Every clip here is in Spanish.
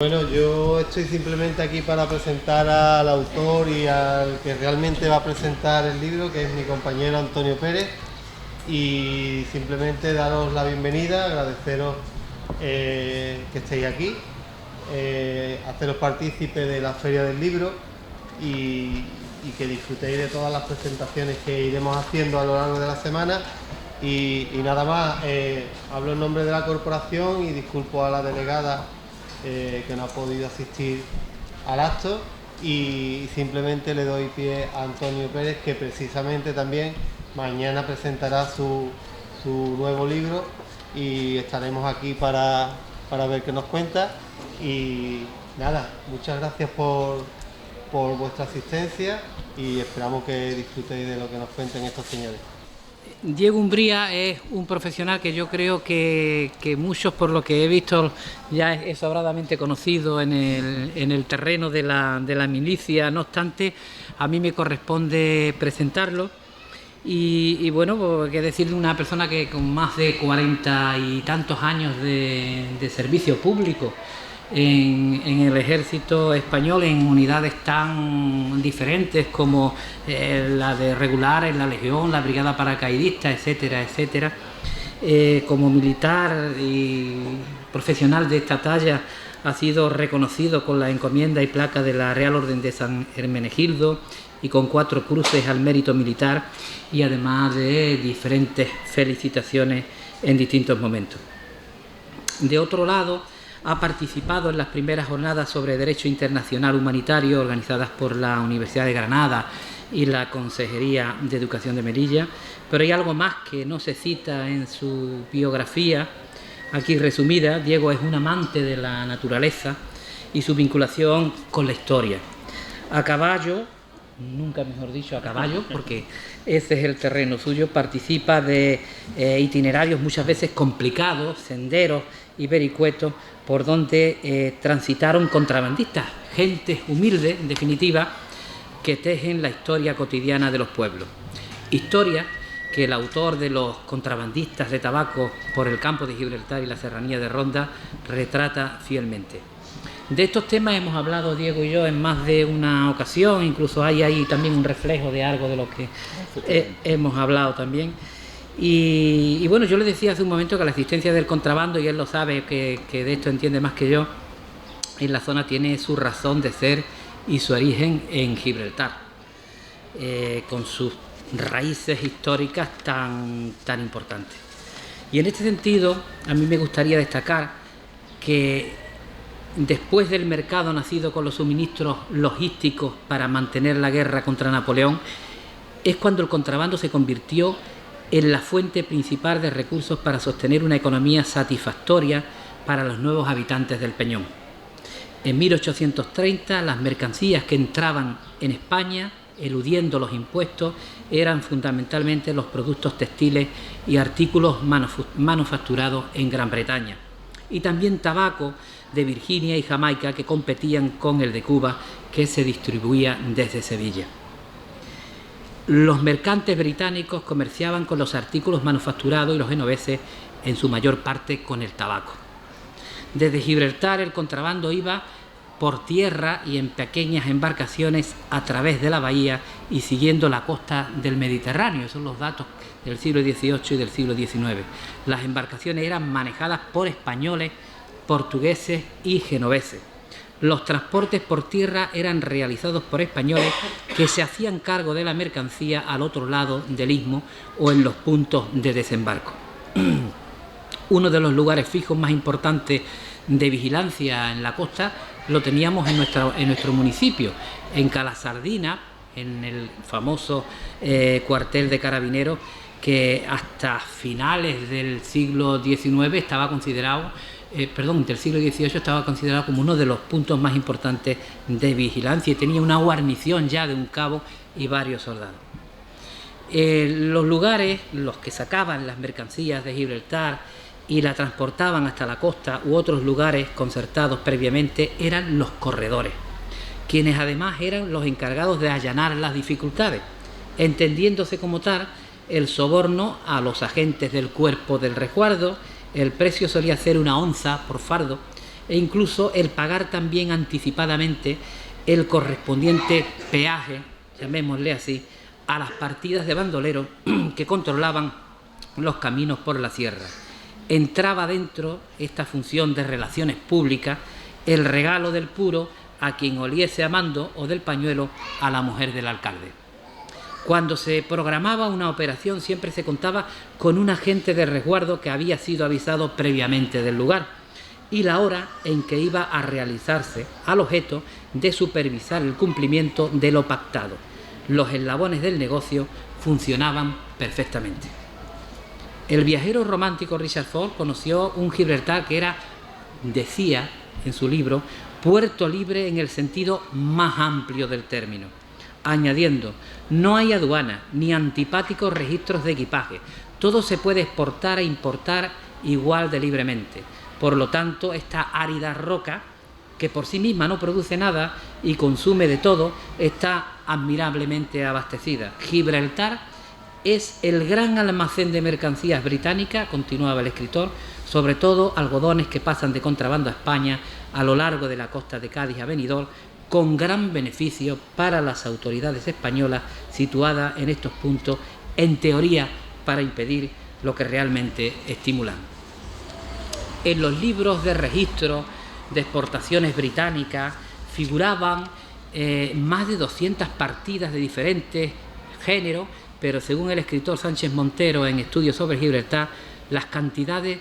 Bueno, yo estoy simplemente aquí para presentar al autor y al que realmente va a presentar el libro, que es mi compañero Antonio Pérez, y simplemente daros la bienvenida, agradeceros que estéis aquí, haceros partícipes de la Feria del Libro y que disfrutéis de todas las presentaciones que iremos haciendo a lo largo de la semana. Y nada más, hablo en nombre de la corporación y disculpo a la delegada que no ha podido asistir al acto, y simplemente le doy pie a Antonio Pérez, que precisamente también mañana presentará su nuevo libro y estaremos aquí para ver qué nos cuenta. Y nada, muchas gracias por vuestra asistencia y esperamos que disfrutéis de lo que nos cuenten estos señores. Diego Umbría es un profesional que yo creo que muchos, por lo que he visto, ya es sobradamente conocido en el terreno de la milicia. No obstante, a mí me corresponde presentarlo. Y bueno, pues, qué decir de una persona que con más de 40 y tantos años de servicio público en el ejército español, en unidades tan diferentes como la de regulares, la Legión, la Brigada Paracaidista, etcétera, etcétera. Como militar y profesional de esta talla, ha sido reconocido con la encomienda y placa de la Real Orden de San Hermenegildo y con 4 cruces al mérito militar, y además de diferentes felicitaciones en distintos momentos. De otro lado, ha participado en las primeras jornadas sobre Derecho Internacional Humanitario organizadas por la Universidad de Granada y la Consejería de Educación de Melilla, pero hay algo más que no se cita en su biografía, aquí resumida. Diego es un amante de la naturaleza y su vinculación con la historia. A caballo, nunca mejor dicho a caballo, porque ese es el terreno suyo, participa de itinerarios muchas veces complicados, senderos y vericuetos, por donde transitaron contrabandistas, gente humilde, en definitiva, que tejen la historia cotidiana de los pueblos. Historia que el autor de Los contrabandistas de tabaco por el campo de Gibraltar y la serranía de Ronda retrata fielmente. De estos temas hemos hablado Diego y yo en más de una ocasión, incluso hay ahí también un reflejo de algo de lo que hemos hablado también. Y bueno, yo le decía hace un momento que la existencia del contrabando, y él lo sabe, que de esto entiende más que yo, en la zona tiene su razón de ser y su origen en Gibraltar, con sus raíces históricas tan importantes. Y en este sentido, a mí me gustaría destacar que después del mercado nacido con los suministros logísticos para mantener la guerra contra Napoleón, es cuando el contrabando se convirtió en la fuente principal de recursos para sostener una economía satisfactoria para los nuevos habitantes del Peñón. En 1830, las mercancías que entraban en España, eludiendo los impuestos, eran fundamentalmente los productos textiles y artículos manufacturados en Gran Bretaña, y también tabaco de Virginia y Jamaica, que competían con el de Cuba, que se distribuía desde Sevilla. Los mercantes británicos comerciaban con los artículos manufacturados y los genoveses, en su mayor parte, con el tabaco. Desde Gibraltar el contrabando iba por tierra y en pequeñas embarcaciones a través de la bahía y siguiendo la costa del Mediterráneo. Esos son los datos del siglo XVIII y del siglo XIX. Las embarcaciones eran manejadas por españoles, portugueses y genoveses. Los transportes por tierra eran realizados por españoles que se hacían cargo de la mercancía al otro lado del istmo o en los puntos de desembarco. Uno de los lugares fijos más importantes de vigilancia en la costa lo teníamos en nuestro municipio, en Calasardina, en el famoso cuartel de carabineros, que hasta finales del siglo XIX estaba considerado, del siglo XVIII estaba considerado como uno de los puntos más importantes de vigilancia, y tenía una guarnición ya de un cabo y varios soldados. Los lugares, los que sacaban las mercancías de Gibraltar y la transportaban hasta la costa u otros lugares concertados previamente, eran los corredores, quienes además eran los encargados de allanar las dificultades, entendiéndose como tal el soborno a los agentes del cuerpo del resguardo. El precio solía ser 1 onza por fardo e incluso el pagar también anticipadamente el correspondiente peaje, llamémosle así, a las partidas de bandoleros que controlaban los caminos por la sierra. Entraba dentro esta función de relaciones públicas el regalo del puro a quien oliese a mando o del pañuelo a la mujer del alcalde. Cuando se programaba una operación siempre se contaba con un agente de resguardo que había sido avisado previamente del lugar y la hora en que iba a realizarse, al objeto de supervisar el cumplimiento de lo pactado. Los eslabones del negocio funcionaban perfectamente. El viajero romántico Richard Ford conoció un Gibraltar que era, decía en su libro, puerto libre en el sentido más amplio del término, añadiendo: no hay aduana ni antipáticos registros de equipaje, todo se puede exportar e importar igual de libremente. Por lo tanto, esta árida roca, que por sí misma no produce nada y consume de todo, está admirablemente abastecida. Gibraltar es el gran almacén de mercancías británica, continuaba el escritor, sobre todo algodones que pasan de contrabando a España a lo largo de la costa de Cádiz a Benidorm, con gran beneficio para las autoridades españolas situadas en estos puntos, en teoría para impedir lo que realmente estimulan. En los libros de registro de exportaciones británicas figuraban más de 200 partidas de diferentes géneros, pero según el escritor Sánchez Montero en Estudios sobre Gibraltar, las cantidades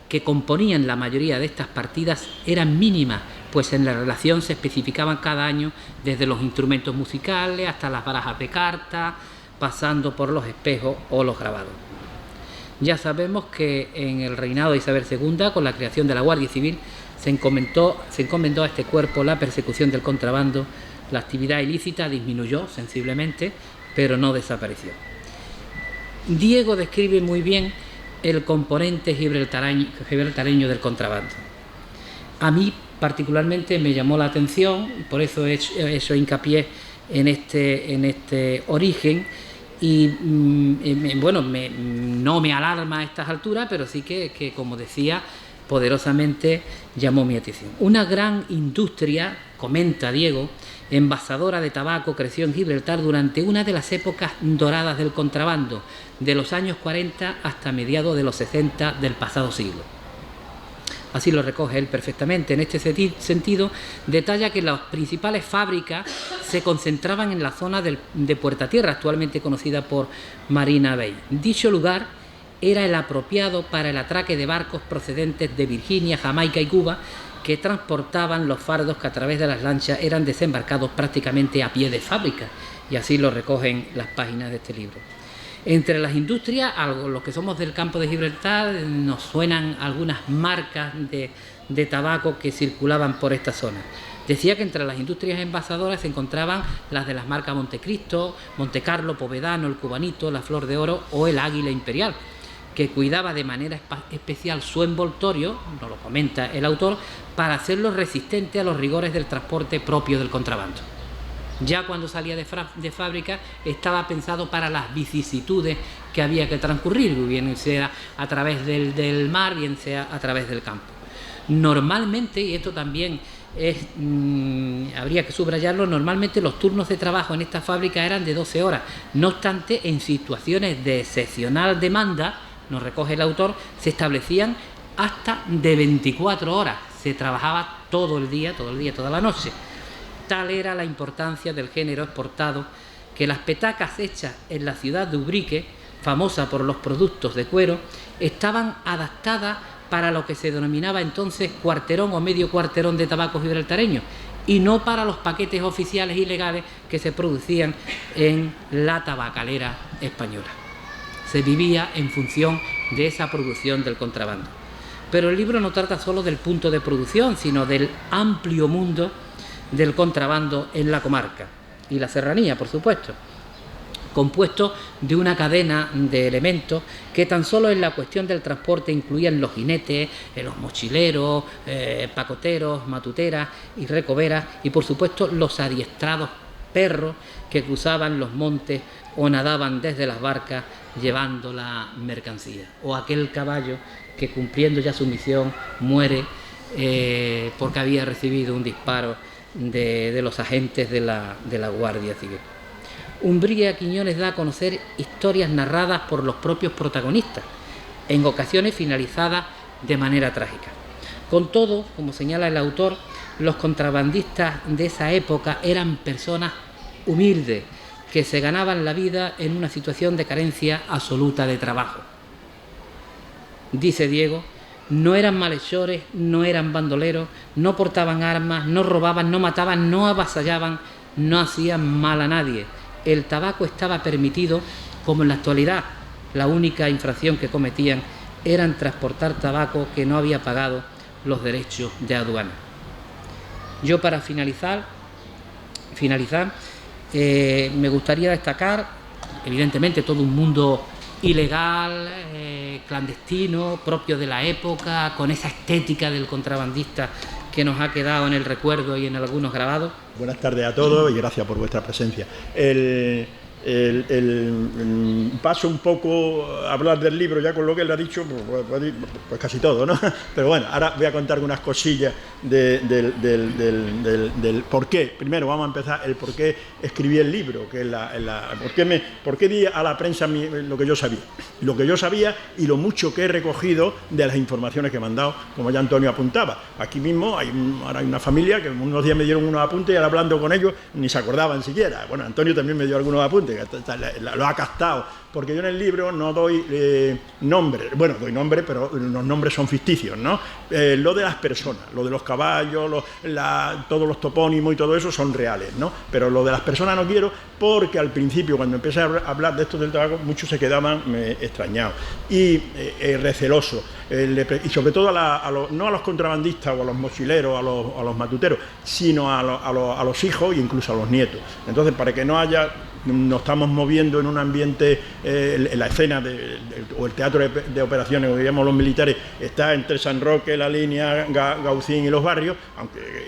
que componían la mayoría de estas partidas eran mínimas, pues en la relación se especificaban cada año desde los instrumentos musicales hasta las barajas de cartas, pasando por los espejos o los grabados. Ya sabemos que en el reinado de Isabel II, con la creación de la Guardia Civil, se encomendó a este cuerpo la persecución del contrabando. La actividad ilícita disminuyó sensiblemente, pero no desapareció. Diego describe muy bien el componente gibraltareño del contrabando. A mí particularmente me llamó la atención, y por eso he hecho hincapié en este origen, y no me alarma a estas alturas, pero sí que como decía, poderosamente llamó mi atención. Una gran industria, comenta Diego, envasadora de tabaco, creció en Gibraltar durante una de las épocas doradas del contrabando, de los años 40 hasta mediados de los 60 del pasado siglo. Así lo recoge él perfectamente. En este sentido, detalla que las principales fábricas se concentraban en la zona de Puerta Tierra, actualmente conocida por Marina Bay. Dicho lugar era el apropiado para el atraque de barcos procedentes de Virginia, Jamaica y Cuba, que transportaban los fardos que a través de las lanchas eran desembarcados prácticamente a pie de fábrica, y así lo recogen las páginas de este libro. Entre las industrias, los que somos del campo de Gibraltar, nos suenan algunas marcas de tabaco que circulaban por esta zona. Decía que entre las industrias envasadoras se encontraban las de las marcas Montecristo, Montecarlo, Povedano, el Cubanito, la Flor de Oro o el Águila Imperial, que cuidaba de manera especial su envoltorio, nos lo comenta el autor, para hacerlo resistente a los rigores del transporte propio del contrabando. Ya cuando salía de fábrica estaba pensado para las vicisitudes que había que transcurrir, bien sea a través del mar, bien sea a través del campo. Normalmente, y esto también habría que subrayarlo, normalmente los turnos de trabajo en esta fábrica eran de 12 horas. No obstante, en situaciones de excepcional demanda, nos recoge el autor, se establecían hasta de 24 horas. Se trabajaba todo el día, toda la noche. Tal era la importancia del género exportado que las petacas hechas en la ciudad de Ubrique, famosa por los productos de cuero, estaban adaptadas para lo que se denominaba entonces cuarterón o medio cuarterón de tabaco gibraltareño, y no para los paquetes oficiales ilegales que se producían en la tabacalera española. Se vivía en función de esa producción del contrabando. Pero el libro no trata solo del punto de producción, sino del amplio mundo del contrabando en la comarca y la serranía, por supuesto, compuesto de una cadena de elementos que tan solo en la cuestión del transporte incluían los jinetes, los mochileros, pacoteros, matuteras y recoberas, y por supuesto los adiestrados perros que cruzaban los montes o nadaban desde las barcas llevando la mercancía, o aquel caballo que, cumpliendo ya su misión, muere porque había recibido un disparo de los agentes de la Guardia Civil. Umbría Quiñones da a conocer historias narradas por los propios protagonistas, en ocasiones finalizadas de manera trágica. Con todo, como señala el autor, los contrabandistas de esa época eran personas humildes, que se ganaban la vida en una situación de carencia absoluta de trabajo. Dice Diego, no eran malhechores, no eran bandoleros, no portaban armas, no robaban, no mataban, no avasallaban, no hacían mal a nadie. El tabaco estaba permitido, como en la actualidad. La única infracción que cometían era transportar tabaco que no había pagado los derechos de aduana. Yo, para finalizar, me gustaría destacar, evidentemente, todo un mundo ilegal, clandestino, propio de la época, con esa estética del contrabandista que nos ha quedado en el recuerdo y en algunos grabados. Buenas tardes a todos y gracias por vuestra presencia. Paso un poco a hablar del libro, ya con lo que él ha dicho, pues casi todo, ¿no? Pero bueno, ahora voy a contar algunas cosillas del por qué. Primero vamos a empezar el por qué escribí el libro, que es por qué di a la prensa lo que yo sabía y lo mucho que he recogido de las informaciones que me han dado, como ya Antonio apuntaba. Aquí mismo ahora hay una familia que unos días me dieron unos apuntes y ahora hablando con ellos ni se acordaban siquiera. Bueno, Antonio también me dio algunos apuntes, que lo ha captado, porque yo en el libro no doy nombres, bueno, doy nombres, pero los nombres son ficticios, ¿no? Lo de las personas, lo de los caballos, todos los topónimos y todo eso son reales, ¿no? Pero lo de las personas no quiero, porque al principio, cuando empecé a hablar de esto del tabaco, muchos se quedaban extrañados y recelosos, y sobre todo no a los contrabandistas o a los mochileros, a los matuteros, sino a los hijos e incluso a los nietos. Entonces, para que no haya... Nos estamos moviendo en un ambiente, en la escena o el teatro de operaciones, como diríamos los militares, está entre San Roque, La Línea, Gaucín y los barrios,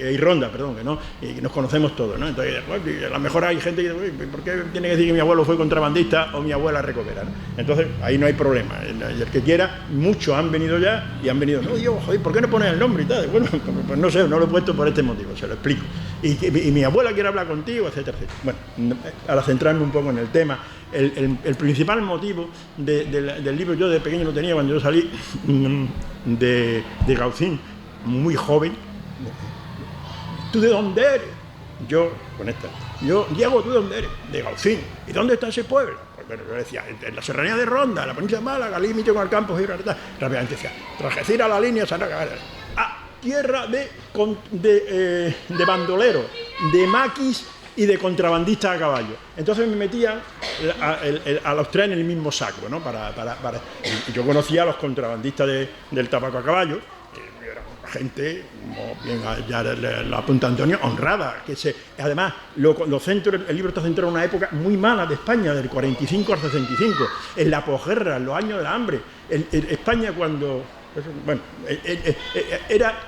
y Ronda, perdón, que nos conocemos todos, ¿no? Entonces, pues, a lo mejor hay gente que dice, ¿por qué tiene que decir que mi abuelo fue contrabandista o mi abuela recopera, ¿no? Entonces, ahí no hay problema. El que quiera, muchos han venido ya y han venido, no, yo, joder, ¿por qué no pones el nombre y tal? Bueno, pues no sé, no lo he puesto por este motivo, se lo explico. Y mi abuela quiere hablar contigo, etcétera, etcétera. Bueno, ahora centrarme un poco en el tema. El principal motivo del libro, yo de pequeño lo tenía cuando yo salí de Gaucín, muy joven. ¿Tú de dónde eres? Yo, Diego, ¿tú de dónde eres? De Gaucín. ¿Y dónde está ese pueblo? Pues yo decía, en la serranía de Ronda, la provincia de Málaga, límite con el campo de Gibraltar. Rápidamente decía, Trajecira, La Línea, San Roque. Tierra de bandoleros, de maquis y de contrabandistas a caballo. Entonces me metían a los tres en el mismo saco, ¿no? Yo conocía a los contrabandistas del tabaco a caballo, era gente, como bien ya lo apunta Antonio, honrada, además el libro está centrado en una época muy mala de España, del 45 al 65, en la posguerra, en los años de la hambre. España cuando... Bueno,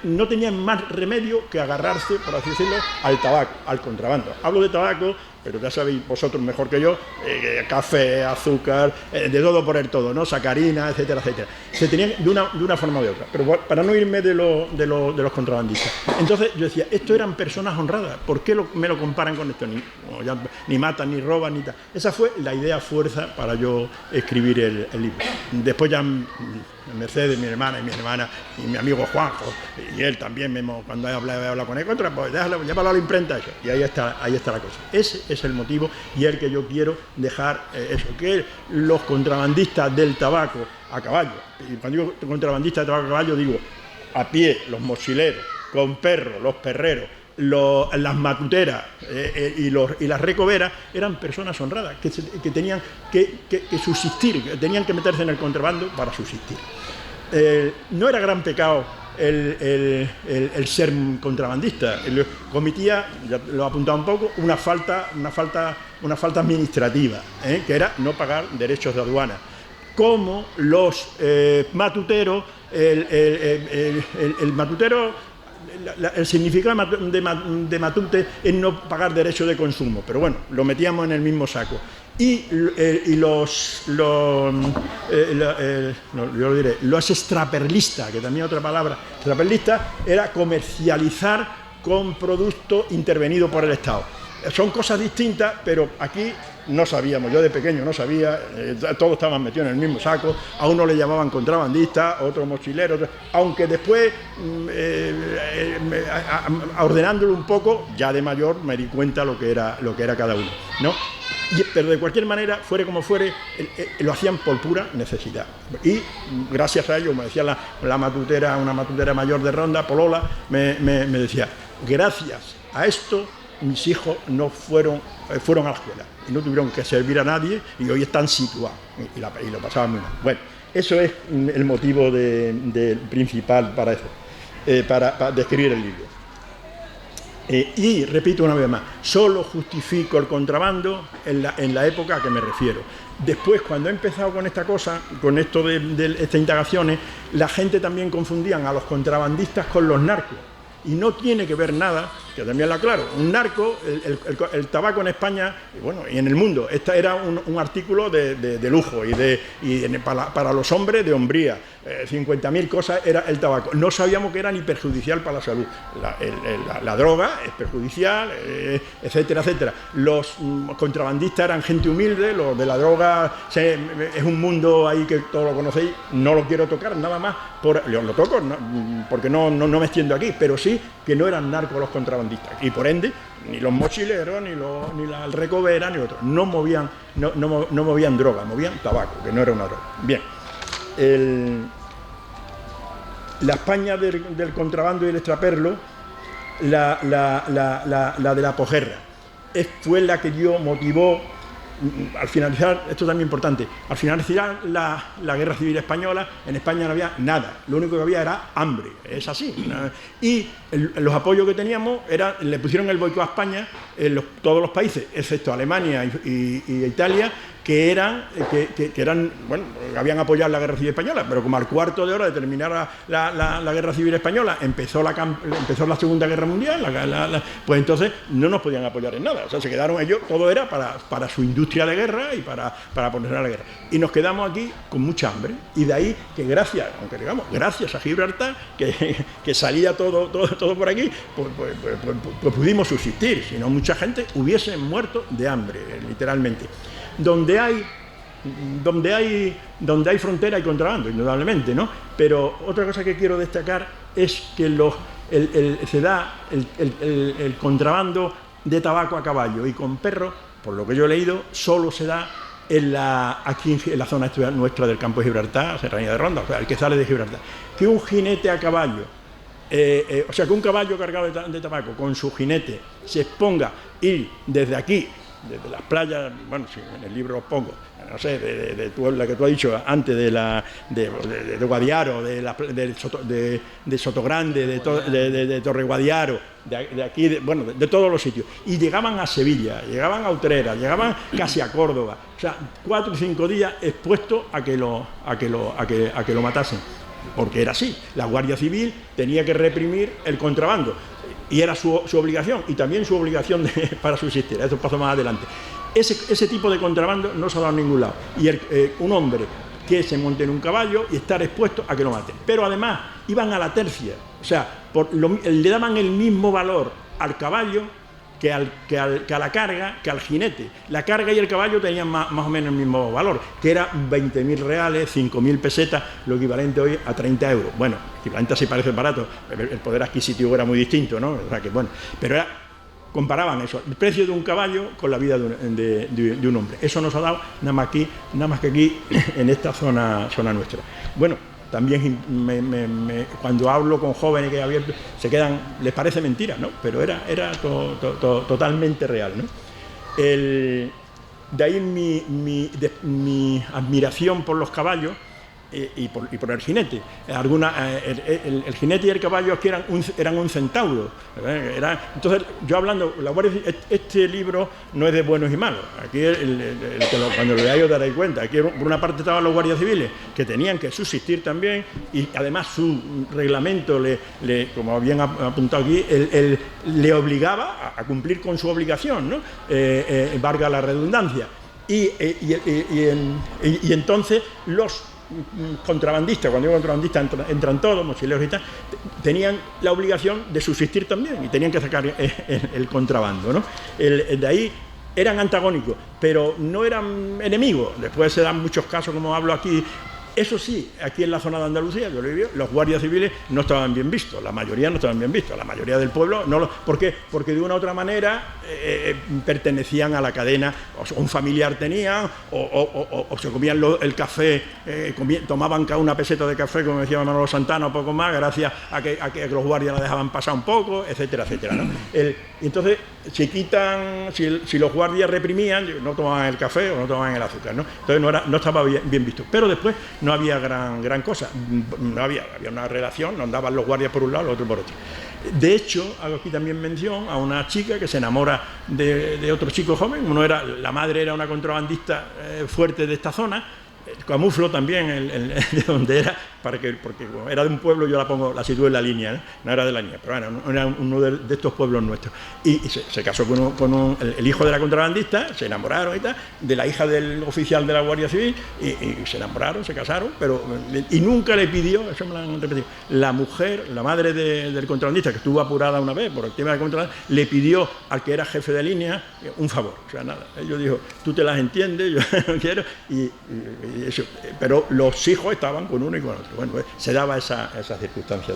no tenían más remedio que agarrarse, por así decirlo, al tabaco, al contrabando. Hablo de tabaco, pero ya sabéis vosotros mejor que yo, café, azúcar, de todo por el todo, ¿no? Sacarina, etcétera, etcétera. Se tenían de una forma o de otra, pero para no irme de los contrabandistas. Entonces yo decía, esto eran personas honradas, ¿por qué me lo comparan con esto? Ni matan, ni roban, ni tal. Esa fue la idea fuerza para yo escribir el libro. Después ya Mercedes, mi hermana y mi amigo Juanjo, y él también, cuando he hablado con él, pues llévalo a la imprenta eso. Y ahí está la cosa. Ese es el motivo y el que yo quiero dejar eso, que los contrabandistas del tabaco a caballo, y cuando digo contrabandistas de tabaco a caballo digo a pie, los mochileros, con perros, los perreros, las matuteras y las recoveras, eran personas honradas que tenían que subsistir, que tenían que meterse en el contrabando para subsistir. No era gran pecado el ser contrabandista. Cometía, ya lo he apuntado un poco, una falta administrativa, que era no pagar derechos de aduana. Como los matuteros, el matutero el significado de matute es no pagar derecho de consumo, pero bueno, lo metíamos en el mismo saco. Y los extraperlistas, que también otra palabra, extraperlista era comercializar con producto intervenido por el Estado. Son cosas distintas, pero aquí no sabíamos, yo de pequeño no sabía, todos estaban metidos en el mismo saco, a uno le llamaban contrabandista, a otro mochilero, aunque después, ordenándolo un poco, ya de mayor me di cuenta lo que era cada uno, ¿no? Pero de cualquier manera, fuere como fuere, lo hacían por pura necesidad. Y gracias a ello, como decía la matutera, una matutera mayor de Ronda, Polola, me decía, gracias a esto mis hijos no fueron a la escuela y no tuvieron que servir a nadie y hoy están situados y lo pasaban muy mal. Bueno, eso es el motivo principal para eso, para escribir el libro. Y repito una vez más, solo justifico el contrabando en la época a que me refiero. Después, cuando he empezado con esta cosa, con esto de estas indagaciones, la gente también confundían a los contrabandistas con los narcos. Y no tiene que ver nada, que también lo aclaro, un narco, el tabaco en España, y en el mundo, este era un artículo de lujo para los hombres de hombría, 50.000 cosas era el tabaco. No sabíamos que era ni perjudicial para la salud. La droga es perjudicial, etcétera, etcétera. Los contrabandistas eran gente humilde, los de la droga es un mundo ahí que todos lo conocéis, no lo quiero tocar nada más, lo toco porque no me extiendo aquí, pero sí que no eran narcos los contrabandistas y por ende ni los mochileros ni la recovera ni otros no movían droga, movían tabaco, que no era una droga. Bien, la España del contrabando y el extraperlo, la de la posguerra, fue la que motivó al finalizar, esto también importante, al finalizar la Guerra Civil Española, en España no había nada, lo único que había era hambre, es así. Y los apoyos que teníamos le pusieron el boicot a España todos los países, excepto Alemania y Italia, que eran, bueno, habían apoyado la Guerra Civil Española, pero como al cuarto de hora de terminar la Guerra Civil Española empezó la Segunda Guerra Mundial, pues entonces no nos podían apoyar en nada, o sea, se quedaron ellos, todo era para su industria de guerra y para ponerse a la guerra. Y nos quedamos aquí con mucha hambre, y de ahí que gracias a Gibraltar, que salía todo por aquí, pues pudimos subsistir, si no mucha gente hubiese muerto de hambre, literalmente. Donde hay frontera y contrabando, indudablemente, ¿no? Pero otra cosa que quiero destacar es que se da el contrabando de tabaco a caballo y con perros, por lo que yo he leído, solo se da aquí en la zona nuestra del campo de Gibraltar, Serranía de Ronda, o sea, el que sale de Gibraltar. Que un jinete a caballo, o sea, que un caballo cargado de tabaco con su jinete se exponga y desde aquí, desde las playas, bueno, si en el libro os pongo, no sé, la que tú has dicho antes, de Guadiaro, de Sotogrande, de Torre Guadiaro, de aquí, de todos los sitios. Y llegaban a Sevilla, llegaban a Utrera, llegaban casi a Córdoba. O sea, 4 o 5 días expuestos a que lo matasen. Porque era así, la Guardia Civil tenía que reprimir el contrabando. Y era su obligación, y también su obligación para subsistir. Eso pasó más adelante. Ese tipo de contrabando no se ha dado en ningún lado. Y un hombre que se monte en un caballo y estar expuesto a que lo maten. Pero además iban a la tercia. O sea, le daban el mismo valor al caballo que a la carga, que al jinete. La carga y el caballo tenían más o menos el mismo valor, que era 20.000 reales, 5.000 pesetas, lo equivalente hoy a 30 euros. Bueno, equivalente así parece barato, el poder adquisitivo era muy distinto, ¿no? O sea que, bueno, pero comparaban eso, el precio de un caballo con la vida de un hombre. Eso nos ha dado nada más que aquí, en esta zona nuestra. Bueno, también cuando hablo con jóvenes que abierto, les parece mentira, ¿no? Pero era totalmente real, ¿no? De ahí mi admiración por los caballos, y por el jinete. El jinete y el caballo aquí eran un centauro. Entonces, yo hablando, este libro no es de buenos y malos. Aquí, cuando lo leáis os daréis cuenta. Aquí, por una parte, estaban los guardias civiles, que tenían que subsistir también, y además su reglamento, como bien apuntado aquí, le obligaba a cumplir con su obligación, ¿no? Valga la redundancia. Y entonces los contrabandistas, cuando digo contrabandistas entran todos, mochileros y tal, tenían la obligación de subsistir también y tenían que sacar el contrabando, ¿no? De ahí eran antagónicos, pero no eran enemigos. Después se dan muchos casos, como hablo aquí. Eso sí, aquí en la zona de Andalucía, yo lo viví, los guardias civiles no estaban bien vistos, la mayoría no estaban bien vistos, la mayoría del pueblo no lo... ¿Por qué? Porque de una u otra manera pertenecían a la cadena, o un familiar tenían, o se comían el café, tomaban cada una peseta de café, como decía Manolo Santana, o poco más, gracias a que los guardias la dejaban pasar un poco, etcétera, etcétera, ¿no? Entonces, si los guardias reprimían, no tomaban el café o no tomaban el azúcar, ¿no? Entonces no estaba bien visto. Pero después no había gran cosa, había una relación, no andaban los guardias por un lado, los otros por otro. De hecho, hago aquí también mención a una chica que se enamora de otro chico joven. La madre era una contrabandista fuerte de esta zona. Camuflo también de donde era, porque como era de un pueblo, yo la sitúo en la línea, no era de la línea, pero bueno, era uno de estos pueblos nuestros. Y se casó con el hijo de la contrabandista, se enamoraron y tal, de la hija del oficial de la Guardia Civil, y se enamoraron, se casaron, y nunca le pidió, eso me lo han repetido, la mujer, la madre del contrabandista, que estuvo apurada una vez por el tema del contrabando, le pidió al que era jefe de línea un favor. O sea, nada, ellos dijo, tú te las entiendes, yo no quiero, eso, pero los hijos estaban con uno y con otro. Bueno, se daba esa circunstancia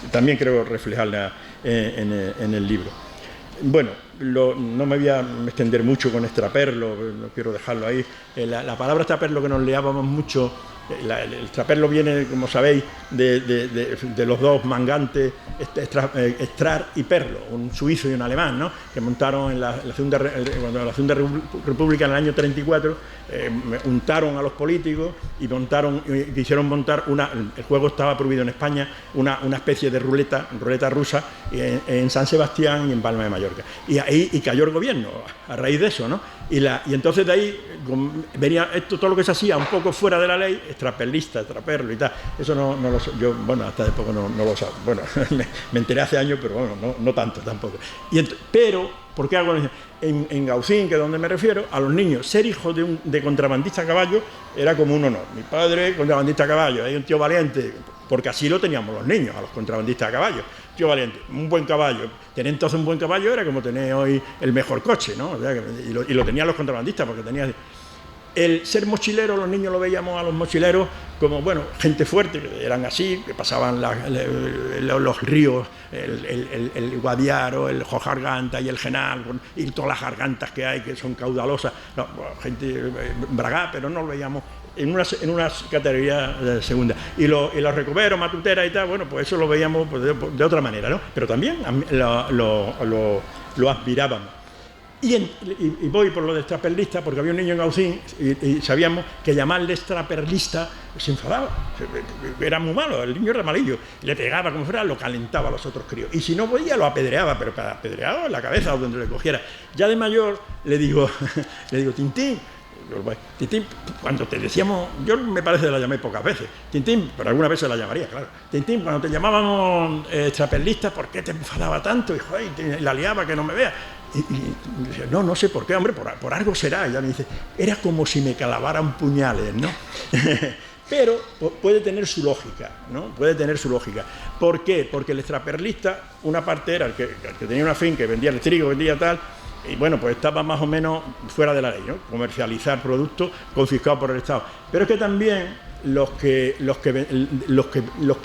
también creo reflejarla en el libro. Bueno, no me voy a extender mucho con extraperlo, no quiero dejarlo ahí. La palabra extraperlo, que nos leábamos mucho, el extraperlo viene, como sabéis, de los dos mangantes, Estrar y Perlo, un suizo y un alemán, ¿no? Que montaron cuando la Segunda República en el año 34, untaron a los políticos y quisieron montar el juego estaba prohibido en España, una especie de ruleta rusa en San Sebastián y en Palma de Mallorca. Y cayó el gobierno a raíz de eso, ¿no? Y entonces de ahí venía todo lo que se hacía un poco fuera de la ley, extraperlista, extraperlo y tal. Eso no lo sé. Yo, bueno, hasta de poco no lo sé. Bueno, me enteré hace años, pero bueno, no tanto tampoco. Pero, ¿por qué hago eso? En Gaucín, que es donde me refiero, a los niños, ser hijo de contrabandista a caballo era como un honor. Mi padre, contrabandista a caballo, hay un tío valiente, porque así lo teníamos los niños, a los contrabandistas a caballo. Tío valiente, un buen caballo. Tener entonces un buen caballo era como tener hoy el mejor coche, ¿no? O sea, y lo tenían los contrabandistas, porque tenía... El ser mochilero, los niños lo veíamos a los mochileros como, bueno, gente fuerte, que eran así, que pasaban los ríos, el Guadiaro, el Jojarganta y el Genal, y todas las gargantas que hay, que son caudalosas. No, gente bragá, pero no lo veíamos en una categoría segunda. Y los recoveros, matuteras y tal, bueno, pues eso lo veíamos pues, de otra manera, ¿no? Pero también lo admirábamos. Y voy por lo de extraperlista, porque había un niño en Gaucín y sabíamos que llamarle extraperlista se enfadaba, era muy malo, el niño era malillo, le pegaba como fuera, lo calentaba a los otros críos, y si no podía lo apedreaba, pero apedreado en la cabeza o donde le cogiera. Ya de mayor le digo Tintín, cuando te decíamos, yo me parece que la llamé pocas veces, Tintín, pero alguna vez se la llamaría, claro. Tintín, cuando te llamábamos extraperlista, ¿por qué te enfadaba tanto? Y joder, la liaba, que no me vea. Y decía, no sé por qué, hombre, por algo será. Y ya me dice, era como si me clavaran puñales, ¿no? Pero puede tener su lógica, ¿no? Puede tener su lógica. ¿Por qué? Porque el extraperlista, una parte era el que tenía una finca, que vendía el trigo, vendía tal, y bueno, pues estaba más o menos fuera de la ley, ¿no? Comercializar productos confiscados por el Estado. Pero es que también los que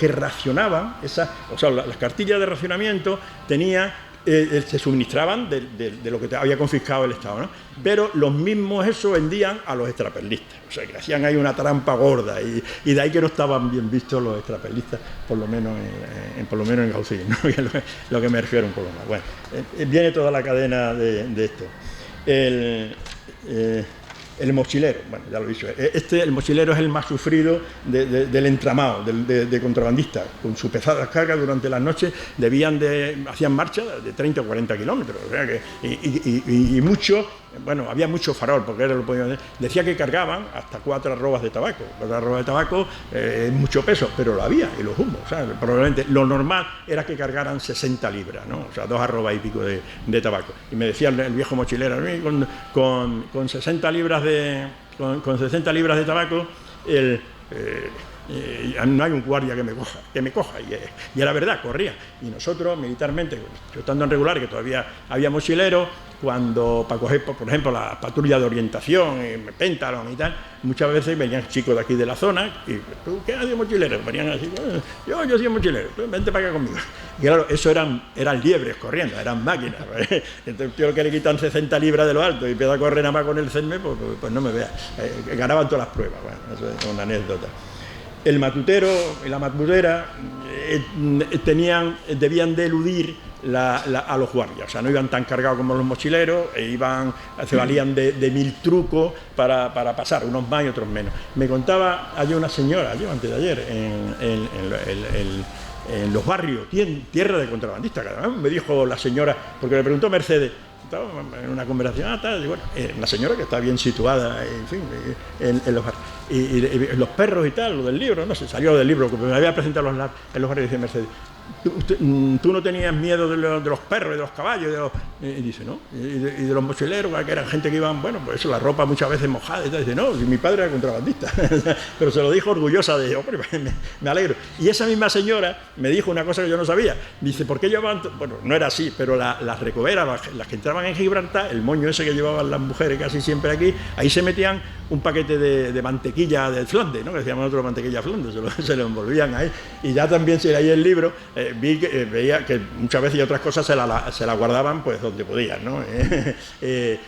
racionaban, las cartillas de racionamiento tenían... se suministraban de lo que había confiscado el Estado, ¿no? Pero los mismos eso vendían a los extraperlistas, o sea que hacían ahí una trampa gorda y de ahí que no estaban bien vistos los extraperlistas, por lo menos en Gaucín, ¿no? Que es lo que me refiero un poco más. Bueno, viene toda la cadena de esto. El mochilero, bueno, ya lo he dicho, el mochilero es el más sufrido del entramado, de contrabandistas. Con sus pesadas cargas durante las noches hacían marcha de 30 o 40 kilómetros, o sea que, y mucho, bueno, había mucho farol, porque era lo podían decir. Decía que cargaban hasta 4 arrobas de tabaco. 4 arrobas de tabaco es mucho peso, pero lo había, y los humos, o sea, probablemente lo normal era que cargaran 60 libras, ¿no? O sea, 2 arrobas y pico de tabaco. Y me decía el viejo mochilero, con 60 libras con 60 libras de tabaco, no hay un guardia que me coja. Y era verdad, corría. Y nosotros, militarmente, yo estando en regular, que todavía había mochileros, cuando para coger, por ejemplo, la patrulla de orientación, Pentalón y tal, muchas veces venían chicos de aquí de la zona, y ¿tú qué haces mochilero? Venían así, yo soy mochilero, vente para acá conmigo. Y claro, eso eran liebres corriendo, eran máquinas. Entonces, yo que le quitan 60 libras de lo alto y empieza a correr nada más con el CERME, pues no me veas. Ganaban todas las pruebas. Bueno, eso es una anécdota. El matutero y la matutera debían de eludir a los guardias, o sea, no iban tan cargados como los mochileros, se valían de 1000 trucos para pasar, unos más y otros menos. Me contaba ayer una señora, antes de ayer, en los barrios, tierra de contrabandistas, me dijo la señora, porque le preguntó Mercedes, estaba en una conversación, y bueno, una señora que está bien situada, en fin, en los barrios. Y los perros y tal, lo del libro, no sé, salió del libro, porque me había presentado en los barrios, dice Mercedes, ¿tú no tenías miedo de los perros y de los caballos? Y dice, ¿no? Y de los mochileros, que eran gente que iban, bueno, pues eso, la ropa muchas veces mojada y tal. Dice, no, mi padre era contrabandista. Pero se lo dijo orgullosa de, hombre, me alegro. Y esa misma señora me dijo una cosa que yo no sabía. Dice, ¿por qué llevaban? Bueno, no era así, pero las recoveras, las que entraban en Gibraltar, el moño ese que llevaban las mujeres casi siempre aquí, ahí se metían un paquete de mantequilla del Flandes, ¿no? Que decíamos nosotros mantequilla Flandes, se lo envolvían ahí. Y ya también, si leí el libro, veía que muchas veces y otras cosas se la guardaban pues donde podían, ¿no?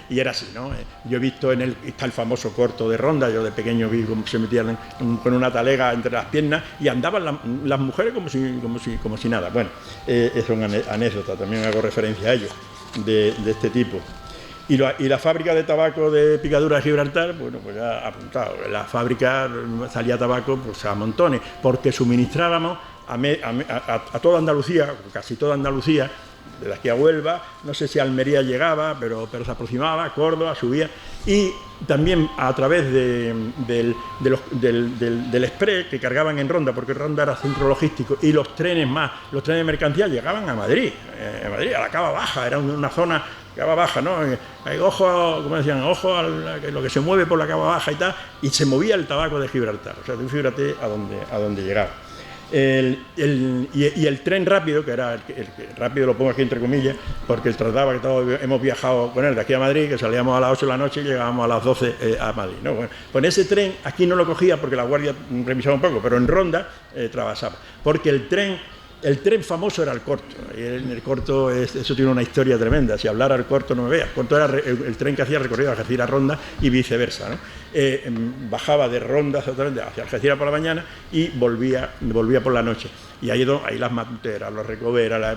Y era así, ¿no? Yo he visto está el famoso corto de Ronda, yo de pequeño vi cómo se metían con una talega entre las piernas y andaban las mujeres como si nada. Bueno, es una anécdota, también hago referencia a ello, de este tipo. Y la fábrica de tabaco de Picadura de Gibraltar, bueno, pues ya apuntado, la fábrica salía tabaco pues a montones, porque suministrábamos a toda Andalucía, casi toda Andalucía, de aquí a Huelva, no sé si Almería llegaba, pero se aproximaba, Córdoba, subía, y también a través del express que cargaban en Ronda, porque Ronda era centro logístico, y los trenes de mercancía llegaban a Madrid, a la Cava Baja, era una zona Cava Baja, ¿no? Ojo, como decían, ojo a lo que se mueve por la Cava Baja y tal, y se movía el tabaco de Gibraltar, o sea, tú fíjate a dónde llegaba. Y el tren rápido, que era el rápido, lo pongo aquí entre comillas, porque el trataba que todos hemos viajado con él de aquí a Madrid, que salíamos a las 8 de la noche y llegábamos a las 12 a Madrid, ¿no? Bueno, pues ese tren aquí no lo cogía porque la guardia revisaba un poco, pero en Ronda trabajaba, porque el tren famoso era el corto, y en el corto eso tiene una historia tremenda. Si hablara el corto no me veas. El corto era el tren que hacía recorrido a Algeciras a Ronda y viceversa, ¿no? Bajaba de Ronda hacia Algeciras por la mañana y volvía por la noche. Y ahí las matuteras, los recoveras,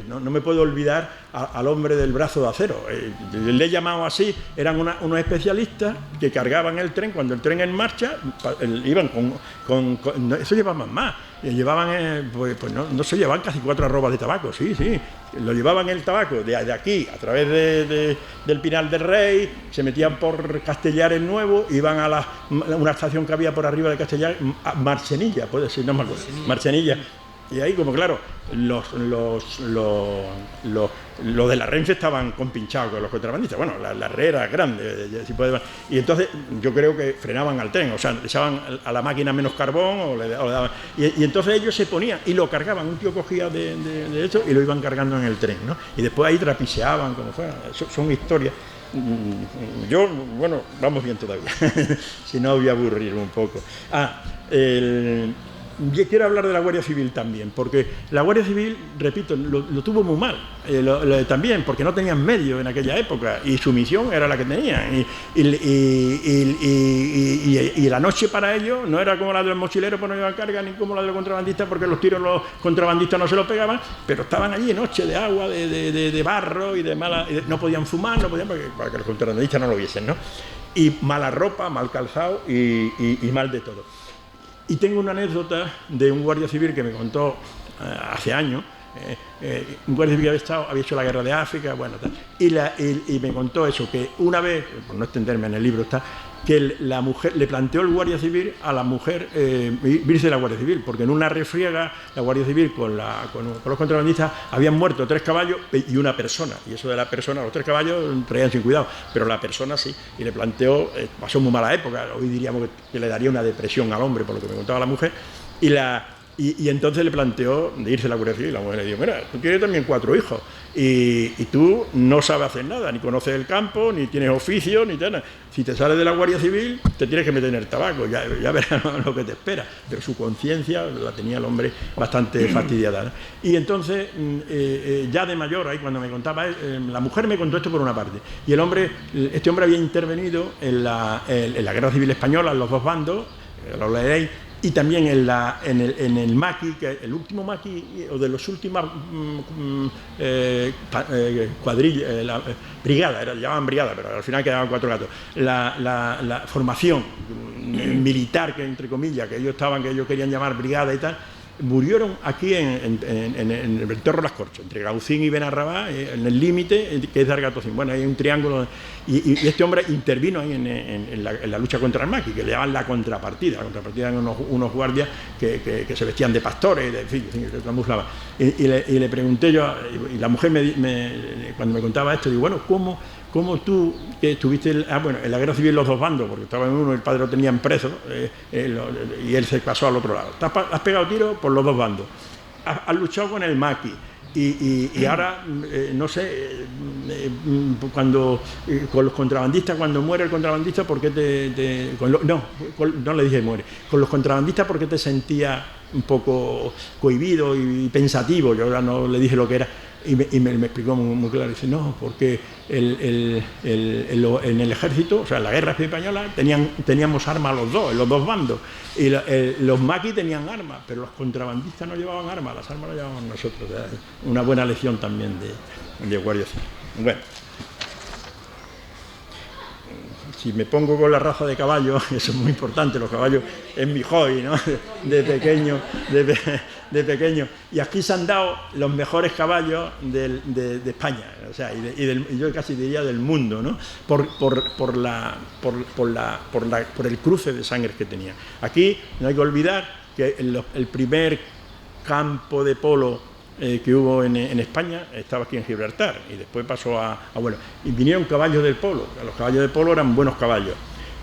no me puedo olvidar al hombre del brazo de acero. Le he llamado así, eran unos especialistas que cargaban el tren, cuando el tren en marcha, iban con eso llevaban más. Llevaban, no se llevaban casi 4 arrobas de tabaco, sí, lo llevaban el tabaco de aquí, a través del Pinal del Rey, se metían por Castellares Nuevo, iban a una estación que había por arriba de Castellares, Marchenilla, puede ser, no me acuerdo, Marchenilla. Y ahí, como claro, los de la Renfe estaban compinchados con los contrabandistas. Bueno, la red era grande, si puede, y entonces yo creo que frenaban al tren, o sea, le echaban a la máquina menos carbón o le daban. Y entonces ellos se ponían y lo cargaban. Un tío cogía de esto y lo iban cargando en el tren, ¿no? Y después ahí trapicheaban, como fuera. Son historias. Bueno, vamos bien todavía. Si no, voy a aburrir un poco. quiero hablar de la Guardia Civil también, porque la Guardia Civil, repito, lo tuvo muy mal, también, porque no tenían medios en aquella época, y su misión era la que tenían, y la noche para ellos no era como la de los mochileros, pues no iban carga, ni como la de los contrabandistas, porque los tiros los contrabandistas no se los pegaban, pero estaban allí noche de agua, de barro y de mala... no podían fumar, no podían, para que los contrabandistas no lo viesen, ¿no? Y mala ropa, mal calzado y mal de todo. Y tengo una anécdota de un guardia civil que me contó hace años, un guardia civil que había hecho la guerra de África, bueno, tal, y me contó eso, que una vez, por no extenderme en el libro, está, que la mujer le planteó el guardia civil a la mujer irse de la Guardia Civil, porque en una refriega la Guardia Civil con los contrabandistas habían muerto 3 caballos y una persona, y eso de la persona, los 3 caballos traían sin cuidado, pero la persona sí, y le planteó, pasó muy mala época, hoy diríamos que le daría una depresión al hombre, por lo que me contaba la mujer, y entonces le planteó de irse a la Guardia Civil. La mujer le dijo, mira, tú tienes también 4 hijos y tú no sabes hacer nada, ni conoces el campo, ni tienes oficio, ni nada. Si te sales de la Guardia Civil, te tienes que meter en el tabaco, ya verás lo que te espera. Pero su conciencia la tenía el hombre bastante fastidiada, ¿no? Y entonces, ya de mayor, ahí cuando me contaba, la mujer me contó esto por una parte, y este hombre había intervenido en la Guerra Civil Española, en los 2 bandos, lo leeréis, y también en el maquis, que el último maquis, o de los últimos cuadrillas, brigada, llamaban brigada, pero al final quedaban 4 gatos, la formación militar, que entre comillas, que ellos querían llamar brigada y tal, murieron aquí en el Torro Las Corchas, entre Gaucín y Benarrabá, en el límite, que es Argatocín. Bueno, hay un triángulo, y este hombre intervino ahí en la lucha contra el maquis, que le llaman la contrapartida. La contrapartida eran unos guardias que se vestían de pastores, en fin, que camuflaban. Y le pregunté yo, y la mujer cuando me contaba esto, digo, bueno, ¿cómo tú, que estuviste en la guerra civil los 2 bandos, porque estaba en uno, el padre lo tenían preso, y él se pasó al otro lado? Has pegado tiro por los 2 bandos, has luchado con el maquis, y ahora, no sé, con los contrabandistas, cuando muere el contrabandista, ¿por qué no le dije muere, con los contrabandistas, ¿por qué te sentías un poco cohibido y pensativo? Yo ahora no le dije lo que era. Y me explicó muy claro, dice, no, porque en el ejército, o sea, en la guerra española, teníamos armas los dos, en los 2 bandos, y los maquis tenían armas, pero los contrabandistas no llevaban armas, las armas las llevábamos nosotros. Una buena lección también de Guardia Civil. Bueno, si me pongo con la raza de caballo, eso es muy importante, los caballos es mi hobby, ¿no? De pequeño, y aquí se han dado los mejores caballos de España, o sea, y yo casi diría del mundo, ¿no? Por el cruce de sangre que tenían. Aquí no hay que olvidar que el primer campo de polo que hubo en España estaba aquí en Gibraltar, y después pasó bueno, y vinieron caballos del polo. Los caballos de polo eran buenos caballos.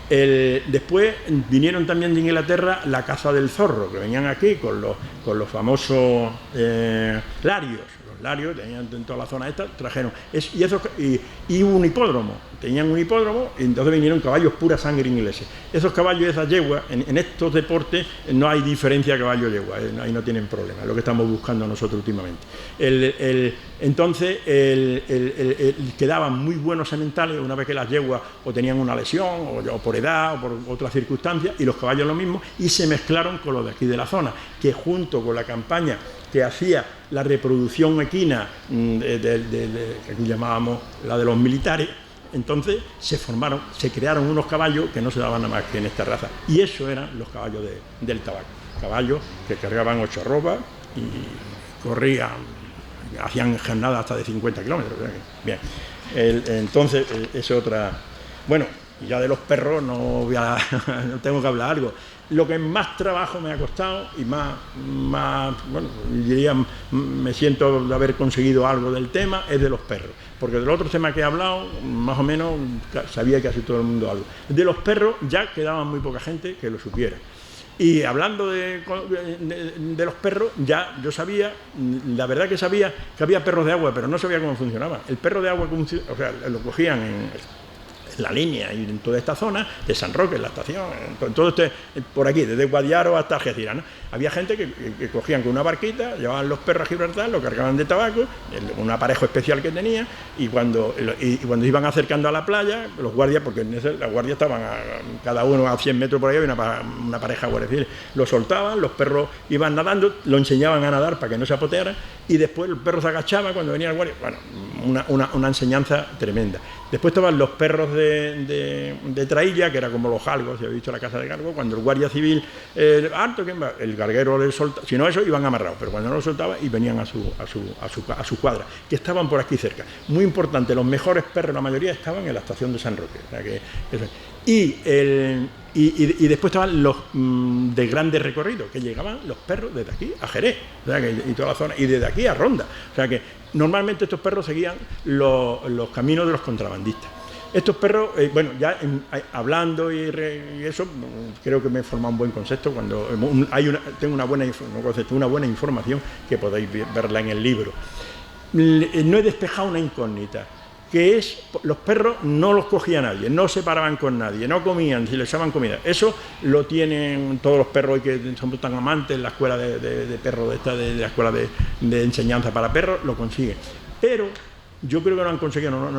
Después vinieron también de Inglaterra la caza del zorro, que venían aquí con los famosos larios. Los larios tenían en toda la zona esta, trajeron y un hipódromo, tenían un hipódromo, y entonces vinieron caballos pura sangre ingleses. Esos caballos y esas yeguas, en estos deportes no hay diferencia caballo-yegua, ahí no tienen problema, es lo que estamos buscando nosotros últimamente. Entonces quedaban muy buenos sementales una vez que las yeguas o tenían una lesión, o por edad, o por otras circunstancias, y los caballos lo mismo, y se mezclaron con los de aquí de la zona, que junto con la campaña que hacía la reproducción equina, que aquí llamábamos la de los militares, entonces se crearon unos caballos que no se daban nada más que en esta raza, y eso eran los caballos del tabaco, caballos que cargaban 8 arrobas y corrían, hacían jornadas hasta de 50 kilómetros. Bien, entonces es otra. Bueno, y ya de los perros no tengo que hablar algo. Lo que más trabajo me ha costado y más bueno, diría, me siento de haber conseguido algo del tema, es de los perros. Porque del otro tema que he hablado, más o menos sabía casi todo el mundo algo. De los perros ya quedaba muy poca gente que lo supiera. Y hablando de los perros, ya yo sabía, la verdad que sabía que había perros de agua, pero no sabía cómo funcionaba. El perro de agua, o sea, lo cogían la línea y en toda esta zona de San Roque, en la estación, en todo por aquí, desde Guadiaro hasta Algeciras, ¿no? Había gente que cogían con una barquita, llevaban los perros a Gibraltar, lo cargaban de tabaco, un aparejo especial que tenía, y cuando iban acercando a la playa, los guardias, porque las guardias estaban cada uno a 100 metros por ahí, había una pareja guardia civil, lo soltaban, los perros iban nadando, lo enseñaban a nadar para que no se apoteara, y después el perro se agachaba cuando venía el guardia. Bueno, una enseñanza tremenda. Después estaban los perros de trailla, que era como los galgos, si habéis visto la casa de galgos, cuando el guardia civil, el galguero le soltaba, si no eso iban amarrados, pero cuando no lo soltaba y venían a su cuadra, que estaban por aquí cerca. Muy importante, los mejores perros, la mayoría estaban en la estación de San Roque. O sea que y después estaban los de grandes recorridos, que llegaban los perros desde aquí a Jerez, o sea y toda la zona, y desde aquí a Ronda. O sea que normalmente estos perros seguían los caminos de los contrabandistas. Estos perros, hablando y eso, creo que me he formado un buen concepto cuando tengo una buena información que podéis verla en el libro. No he despejado una incógnita, que es, los perros no los cogía nadie, no se paraban con nadie, no comían, si les echaban comida. Eso lo tienen todos los perros que son tan amantes, la escuela de perros, de la escuela de enseñanza para perros, lo consiguen. Pero yo creo que no han conseguido,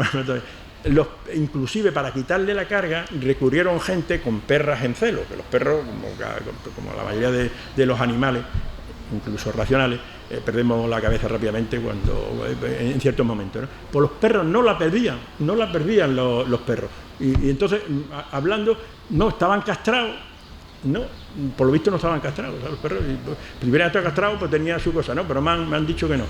inclusive para quitarle la carga recurrieron gente con perras en celo, que los perros, como la mayoría de los animales, incluso racionales, perdemos la cabeza rápidamente en ciertos momentos, ¿no? Pues los perros no la perdían los perros. Y entonces, hablando, no, estaban castrados. No, por lo visto no estaban castrados, o sea, los perros, primero estaba castrado, pues tenía su cosa, ¿no? Pero me han dicho que no.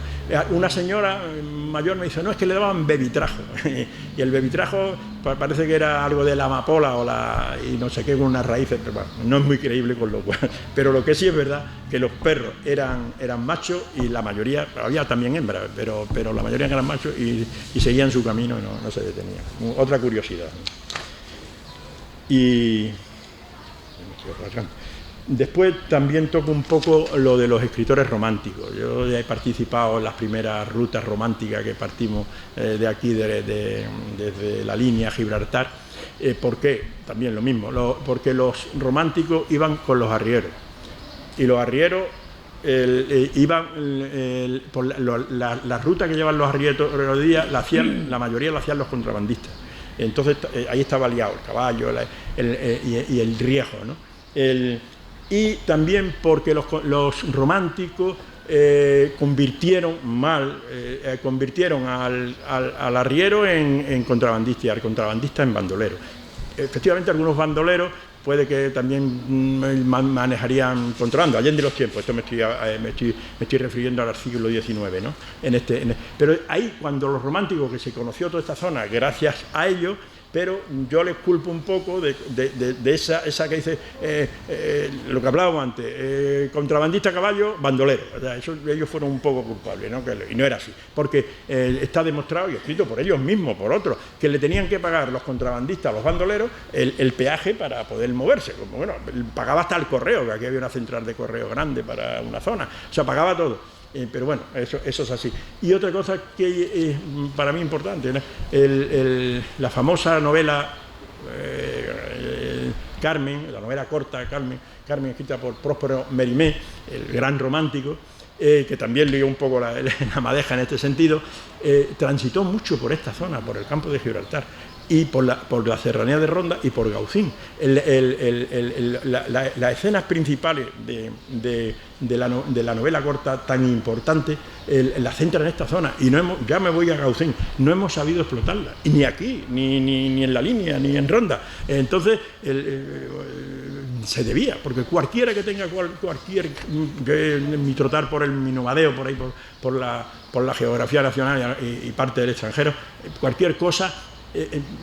Una señora mayor me dice, no, es que le daban bebitrajo, y el bebitrajo parece que era algo de la amapola y no sé qué, con unas raíces, pero bueno, no es muy creíble con lo cual. Pero lo que sí es verdad, que los perros eran machos, y la mayoría, había también hembras, pero la mayoría eran machos y seguían su camino y no se detenían. Otra curiosidad. Y después también toco un poco lo de los escritores románticos. Yo ya he participado en las primeras rutas románticas que partimos de aquí, desde la línea Gibraltar. ¿Por qué? También lo mismo, porque los románticos iban con los arrieros, y los arrieros iban por la ruta que llevan los arrieros hoy día, la mayoría la hacían los contrabandistas. Entonces ahí estaba liado el caballo y el riejo, ¿no? Y también porque los románticos convirtieron al arriero en contrabandista y al contrabandista en bandolero. Efectivamente, algunos bandoleros puede que también manejarían contrabando, allende los tiempos. Esto me estoy refiriendo al siglo XIX, ¿no? Pero ahí, cuando los románticos, que se conoció toda esta zona gracias a ellos, pero yo les culpo un poco de esa que dice lo que hablábamos antes, contrabandista a caballo, bandolero. O sea, ellos fueron un poco culpables, ¿no? Y no era así, porque está demostrado y escrito por ellos mismos, por otros, que le tenían que pagar los contrabandistas a los bandoleros el peaje para poder moverse. Como, bueno, pagaba hasta el correo, que aquí había una central de correo grande para una zona, o sea, pagaba todo. Pero bueno, eso es así. Y otra cosa que es para mí importante, ¿no? La famosa novela Carmen, la novela corta Carmen, escrita por Próspero Mérimée, el gran romántico, que también lió un poco la madeja en este sentido, transitó mucho por esta zona, por el campo de Gibraltar, y por la serranía de Ronda y por Gaucín. Las escenas principales de la novela corta tan importante la centran en esta zona, y ya me voy a Gaucín, no hemos sabido explotarla, y ni aquí, ni en la línea, ni en Ronda. Entonces se debía, porque cualquiera que tenga mi trotar por mi nomadeo, por ahí por la geografía nacional y parte del extranjero, cualquier cosa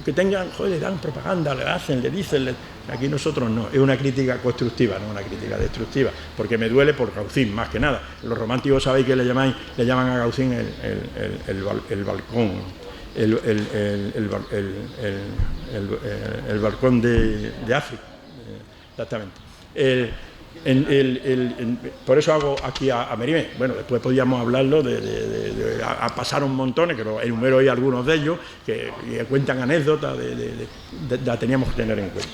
que tengan, joder, le dan propaganda, le dicen, aquí nosotros no, es una crítica constructiva, no una crítica destructiva, porque me duele por Gaucín, más que nada. Los románticos sabéis que le llaman a Gaucín el balcón, el balcón de África, exactamente. Por eso hago aquí a Mérimée. Bueno, después podíamos hablarlo pasaron montones, que enumero ahí algunos de ellos, que cuentan anécdotas, la teníamos que tener en cuenta.